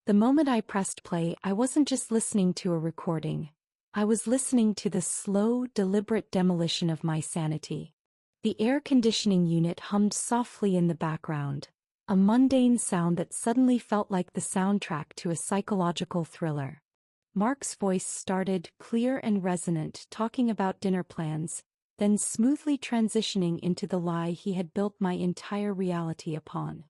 The moment I pressed play, I wasn't just listening to a recording. I was listening to the slow, deliberate demolition of my sanity. The air conditioning unit hummed softly in the background, a mundane sound that suddenly felt like the soundtrack to a psychological thriller. Mark's voice started, clear and resonant, talking about dinner plans, then smoothly transitioning into the lie he had built my entire reality upon.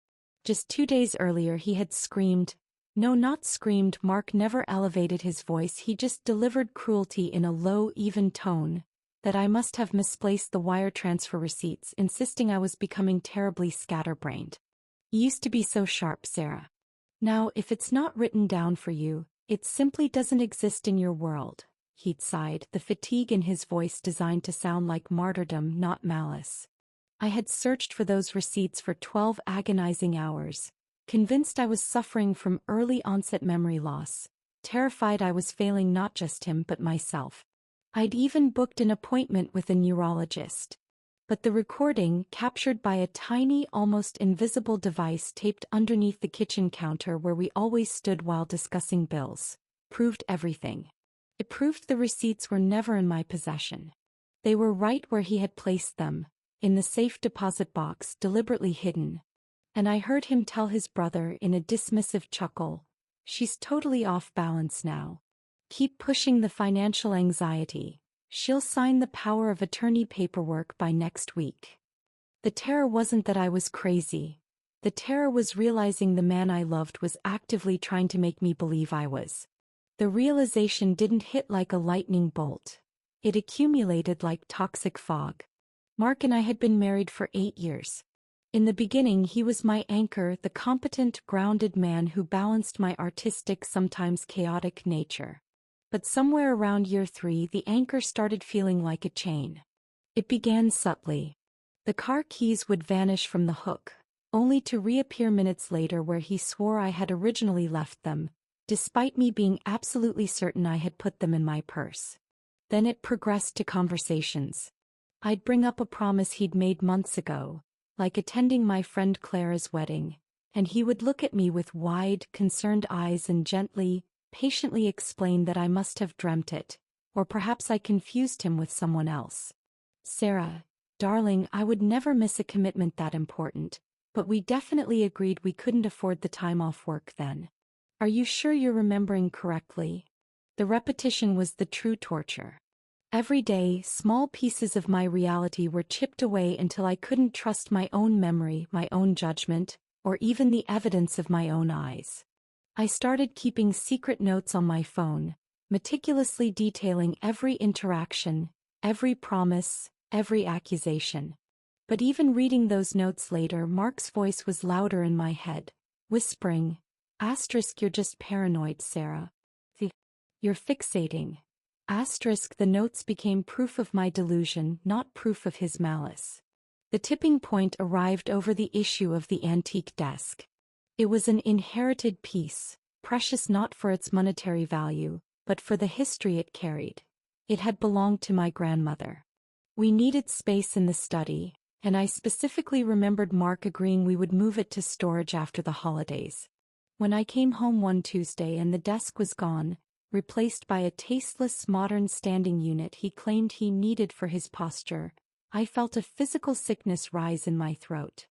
Just 2 days earlier he had screamed. No, not screamed. Mark never elevated his voice, he just delivered cruelty in a low, even tone, that I must have misplaced the wire transfer receipts, insisting I was becoming terribly scatterbrained. You used to be so sharp, Sarah. Now, if it's not written down for you, it simply doesn't exist in your world, he'd sighed, the fatigue in his voice designed to sound like martyrdom, not malice. I had searched for those receipts for 12 agonizing hours, convinced I was suffering from early-onset memory loss, terrified I was failing not just him but myself. I'd even booked an appointment with a neurologist. But the recording, captured by a tiny, almost invisible device taped underneath the kitchen counter where we always stood while discussing bills, proved everything. It proved the receipts were never in my possession. They were right where he had placed them, in the safe deposit box, deliberately hidden. And I heard him tell his brother in a dismissive chuckle, "She's totally off balance now. Keep pushing the financial anxiety. She'll sign the power of attorney paperwork by next week." The terror wasn't that I was crazy. The terror was realizing the man I loved was actively trying to make me believe I was. The realization didn't hit like a lightning bolt. It accumulated like toxic fog. Mark and I had been married for 8 years. In the beginning he was my anchor, the competent, grounded man who balanced my artistic, sometimes chaotic nature. But somewhere around year 3 the anchor started feeling like a chain. It began subtly. The car keys would vanish from the hook, only to reappear minutes later where he swore I had originally left them, despite me being absolutely certain I had put them in my purse. Then it progressed to conversations. I'd bring up a promise he'd made months ago, like attending my friend Clara's wedding, and he would look at me with wide, concerned eyes and gently, patiently explain that I must have dreamt it, or perhaps I confused him with someone else. "Sarah, darling, I would never miss a commitment that important, but we definitely agreed we couldn't afford the time off work then. Are you sure you're remembering correctly?" The repetition was the true torture. Every day, small pieces of my reality were chipped away until I couldn't trust my own memory, my own judgment, or even the evidence of my own eyes. I started keeping secret notes on my phone, meticulously detailing every interaction, every promise, every accusation. But even reading those notes later, Mark's voice was louder in my head, whispering, "You're just paranoid, Sarah. You're fixating." The notes became proof of my delusion, not proof of his malice. The tipping point arrived over the issue of the antique desk. It was an inherited piece, precious not for its monetary value, but for the history it carried. It had belonged to my grandmother. We needed space in the study, and I specifically remembered Mark agreeing we would move it to storage after the holidays. When I came home one Tuesday and the desk was gone, replaced by a tasteless modern standing unit he claimed he needed for his posture, I felt a physical sickness rise in my throat.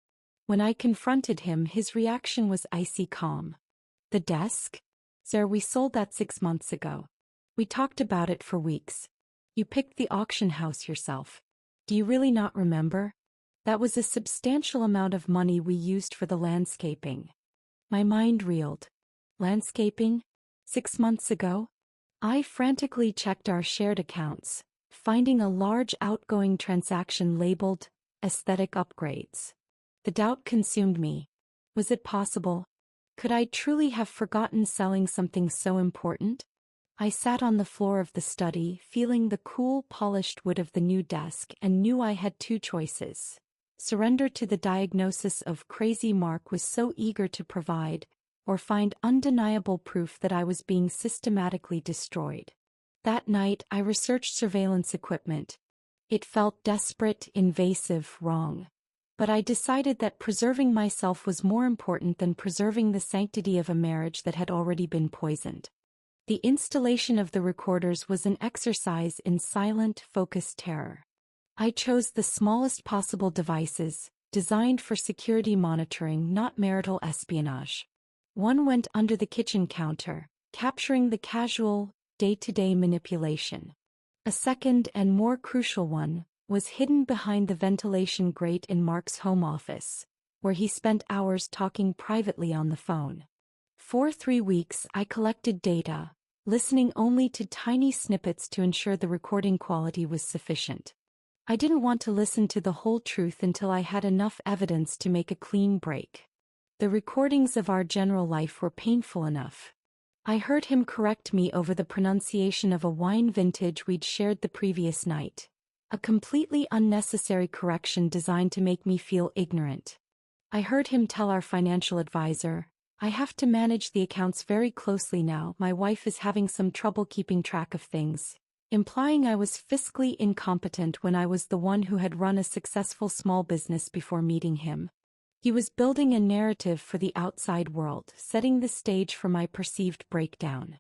When I confronted him, his reaction was icy calm. "The desk? Sir, we sold that 6 months ago. We talked about it for weeks. You picked the auction house yourself. Do you really not remember? That was a substantial amount of money we used for the landscaping." My mind reeled. Landscaping? 6 months ago? I frantically checked our shared accounts, finding a large outgoing transaction labeled aesthetic upgrades. The doubt consumed me. Was it possible? Could I truly have forgotten selling something so important? I sat on the floor of the study, feeling the cool, polished wood of the new desk, and knew I had 2 choices. Surrender to the diagnosis of crazy Mark was so eager to provide, or find undeniable proof that I was being systematically destroyed. That night, I researched surveillance equipment. It felt desperate, invasive, wrong. But I decided that preserving myself was more important than preserving the sanctity of a marriage that had already been poisoned. The installation of the recorders was an exercise in silent, focused terror. I chose the smallest possible devices, designed for security monitoring, not marital espionage. One went under the kitchen counter, capturing the casual, day-to-day manipulation. A second and more crucial one was hidden behind the ventilation grate in Mark's home office, where he spent hours talking privately on the phone. For 3 weeks I collected data, listening only to tiny snippets to ensure the recording quality was sufficient. I didn't want to listen to the whole truth until I had enough evidence to make a clean break. The recordings of our general life were painful enough. I heard him correct me over the pronunciation of a wine vintage we'd shared the previous night. A completely unnecessary correction designed to make me feel ignorant. I heard him tell our financial advisor, "I have to manage the accounts very closely now. My wife is having some trouble keeping track of things," implying I was fiscally incompetent when I was the one who had run a successful small business before meeting him. He was building a narrative for the outside world, setting the stage for my perceived breakdown.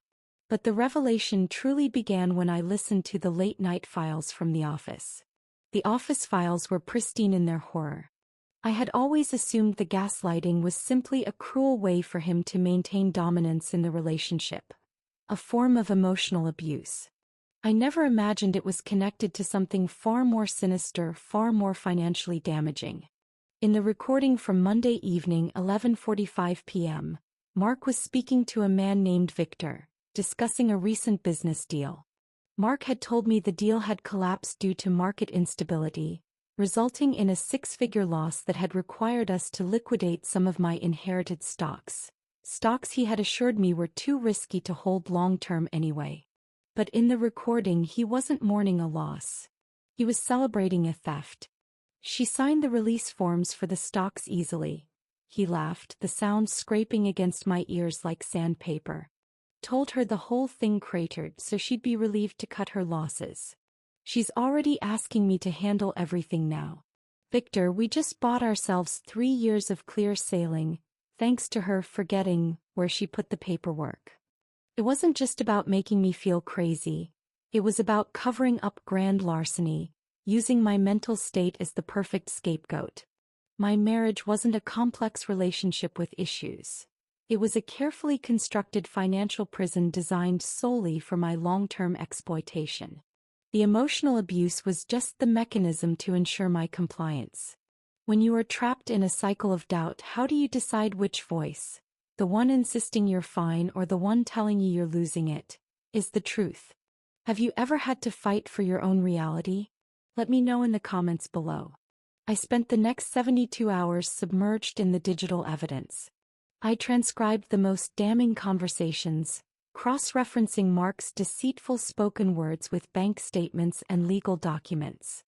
But the revelation truly began when I listened to the late-night files from the office. The office files were pristine in their horror. I had always assumed the gaslighting was simply a cruel way for him to maintain dominance in the relationship, a form of emotional abuse. I never imagined it was connected to something far more sinister, far more financially damaging. In the recording from Monday evening, 11:45 p.m., Mark was speaking to a man named Victor, discussing a recent business deal. Mark had told me the deal had collapsed due to market instability, resulting in a 6-figure loss that had required us to liquidate some of my inherited stocks. Stocks he had assured me were too risky to hold long-term anyway. But in the recording he wasn't mourning a loss. He was celebrating a theft. "She signed the release forms for the stocks easily," he laughed, the sound scraping against my ears like sandpaper. "Told her the whole thing cratered so she'd be relieved to cut her losses. She's already asking me to handle everything now. Victor, we just bought ourselves 3 years of clear sailing, thanks to her forgetting where she put the paperwork." It wasn't just about making me feel crazy. It was about covering up grand larceny, using my mental state as the perfect scapegoat. My marriage wasn't a complex relationship with issues. It was a carefully constructed financial prison designed solely for my long-term exploitation. The emotional abuse was just the mechanism to ensure my compliance. When you are trapped in a cycle of doubt, how do you decide which voice, the one insisting you're fine or the one telling you you're losing it, is the truth? Have you ever had to fight for your own reality? Let me know in the comments below. I spent the next 72 hours submerged in the digital evidence. I transcribed the most damning conversations, cross-referencing Mark's deceitful spoken words with bank statements and legal documents.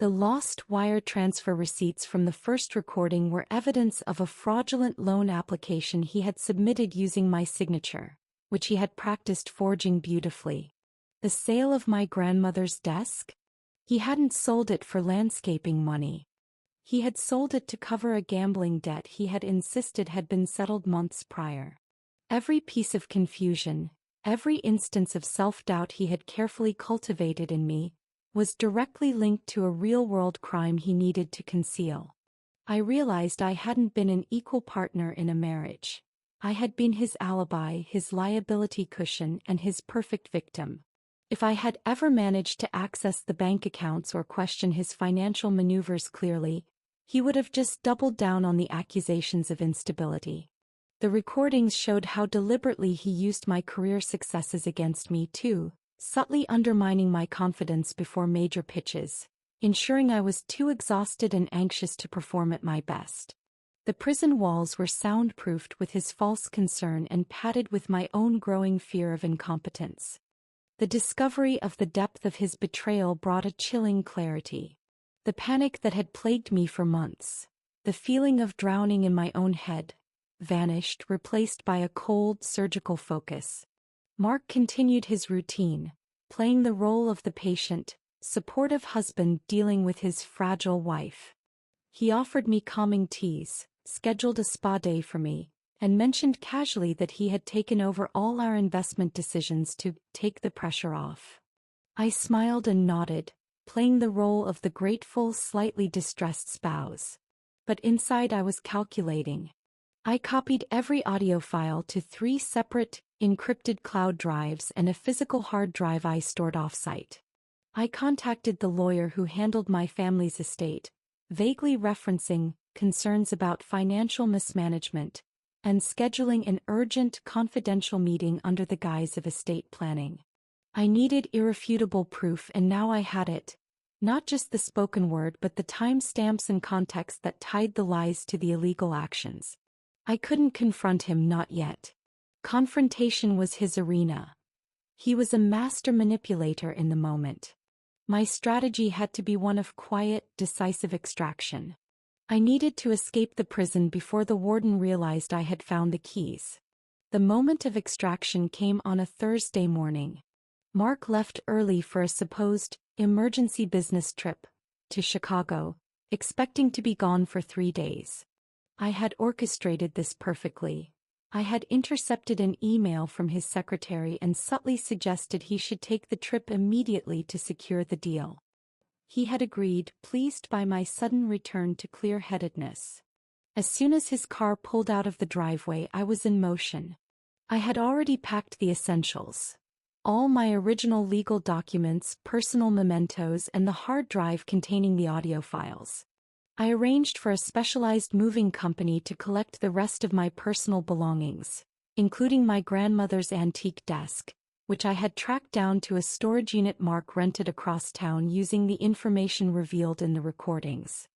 The lost wire transfer receipts from the first recording were evidence of a fraudulent loan application he had submitted using my signature, which he had practiced forging beautifully. The sale of my grandmother's desk? He hadn't sold it for landscaping money. He had sold it to cover a gambling debt he had insisted had been settled months prior. Every piece of confusion, every instance of self-doubt he had carefully cultivated in me, was directly linked to a real-world crime he needed to conceal. I realized I hadn't been an equal partner in a marriage. I had been his alibi, his liability cushion, and his perfect victim. If I had ever managed to access the bank accounts or question his financial maneuvers clearly, he would have just doubled down on the accusations of instability. The recordings showed how deliberately he used my career successes against me too, subtly undermining my confidence before major pitches, ensuring I was too exhausted and anxious to perform at my best. The prison walls were soundproofed with his false concern and padded with my own growing fear of incompetence. The discovery of the depth of his betrayal brought a chilling clarity. The panic that had plagued me for months, the feeling of drowning in my own head, vanished, replaced by a cold, surgical focus. Mark continued his routine, playing the role of the patient, supportive husband dealing with his fragile wife. He offered me calming teas, scheduled a spa day for me, and mentioned casually that he had taken over all our investment decisions to take the pressure off. I smiled and nodded, playing the role of the grateful, slightly distressed spouse. But inside I was calculating. I copied every audio file to 3 separate, encrypted cloud drives and a physical hard drive I stored off-site. I contacted the lawyer who handled my family's estate, vaguely referencing concerns about financial mismanagement, and scheduling an urgent, confidential meeting under the guise of estate planning. I needed irrefutable proof, and now I had it. Not just the spoken word but the timestamps and context that tied the lies to the illegal actions. I couldn't confront him, not yet. Confrontation was his arena. He was a master manipulator in the moment. My strategy had to be one of quiet, decisive extraction. I needed to escape the prison before the warden realized I had found the keys. The moment of extraction came on a Thursday morning. Mark left early for a supposed emergency business trip to Chicago, expecting to be gone for 3 days. I had orchestrated this perfectly. I had intercepted an email from his secretary and subtly suggested he should take the trip immediately to secure the deal. He had agreed, pleased by my sudden return to clear-headedness. As soon as his car pulled out of the driveway, I was in motion. I had already packed the essentials. All my original legal documents, personal mementos, and the hard drive containing the audio files. I arranged for a specialized moving company to collect the rest of my personal belongings, including my grandmother's antique desk, which I had tracked down to a storage unit Mark rented across town using the information revealed in the recordings.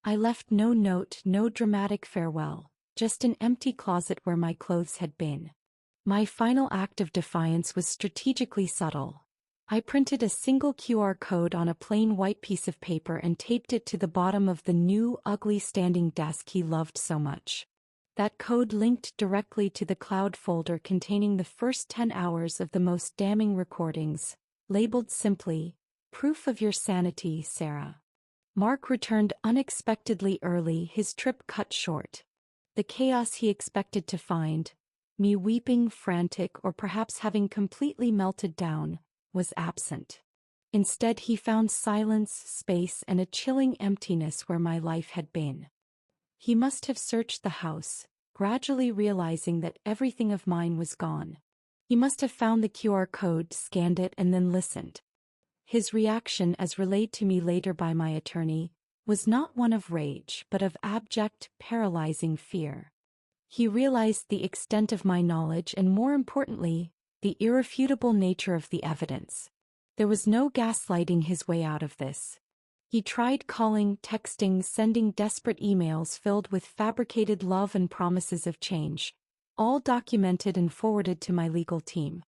I left no note, no dramatic farewell, just an empty closet where my clothes had been. My final act of defiance was strategically subtle. I printed a single QR code on a plain white piece of paper and taped it to the bottom of the new, ugly standing desk he loved so much. That code linked directly to the cloud folder containing the first 10 hours of the most damning recordings, labeled simply, "Proof of your sanity, Sarah." Mark returned unexpectedly early, his trip cut short. The chaos he expected to find, me weeping, frantic, or perhaps having completely melted down, was absent. Instead, he found silence, space, and a chilling emptiness where my life had been. He must have searched the house, gradually realizing that everything of mine was gone. He must have found the QR code, scanned it, and then listened. His reaction, as relayed to me later by my attorney, was not one of rage but of abject, paralyzing fear. He realized the extent of my knowledge and, more importantly, the irrefutable nature of the evidence. There was no gaslighting his way out of this. He tried calling, texting, sending desperate emails filled with fabricated love and promises of change, all documented and forwarded to my legal team.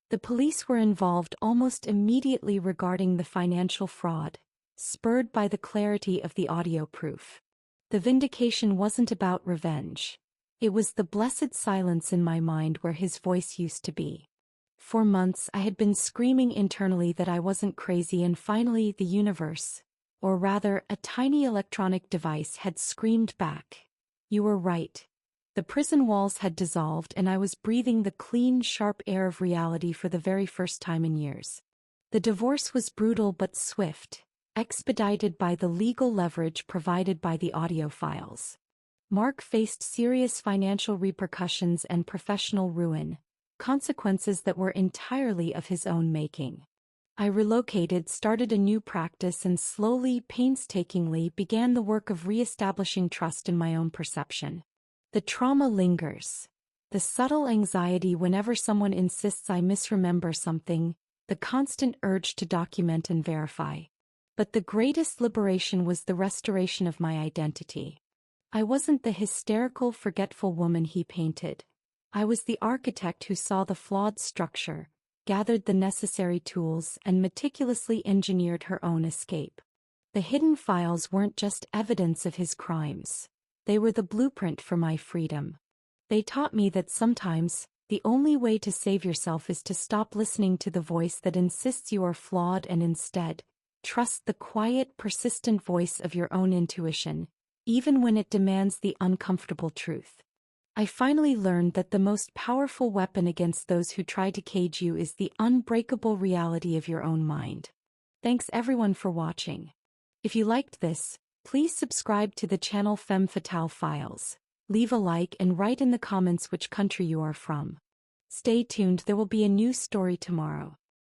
The police were involved almost immediately regarding the financial fraud, spurred by the clarity of the audio proof. The vindication wasn't about revenge. It was the blessed silence in my mind where his voice used to be. For months I had been screaming internally that I wasn't crazy, and finally the universe, or rather a tiny electronic device, had screamed back. You were right. The prison walls had dissolved and I was breathing the clean, sharp air of reality for the very first time in years. The divorce was brutal but swift, expedited by the legal leverage provided by the audio files. Mark faced serious financial repercussions and professional ruin, consequences that were entirely of his own making. I relocated, started a new practice, and slowly, painstakingly began the work of re-establishing trust in my own perception. The trauma lingers. The subtle anxiety whenever someone insists I misremember something, the constant urge to document and verify. But the greatest liberation was the restoration of my identity. I wasn't the hysterical, forgetful woman he painted. I was the architect who saw the flawed structure, gathered the necessary tools, and meticulously engineered her own escape. The hidden files weren't just evidence of his crimes. They were the blueprint for my freedom. They taught me that sometimes, the only way to save yourself is to stop listening to the voice that insists you are flawed and instead, trust the quiet, persistent voice of your own intuition, even when it demands the uncomfortable truth. I finally learned that the most powerful weapon against those who try to cage you is the unbreakable reality of your own mind. Thanks everyone for watching. If you liked this, please subscribe to the channel Fatale-Files. Leave a like and write in the comments which country you are from. Stay tuned, there will be a new story tomorrow.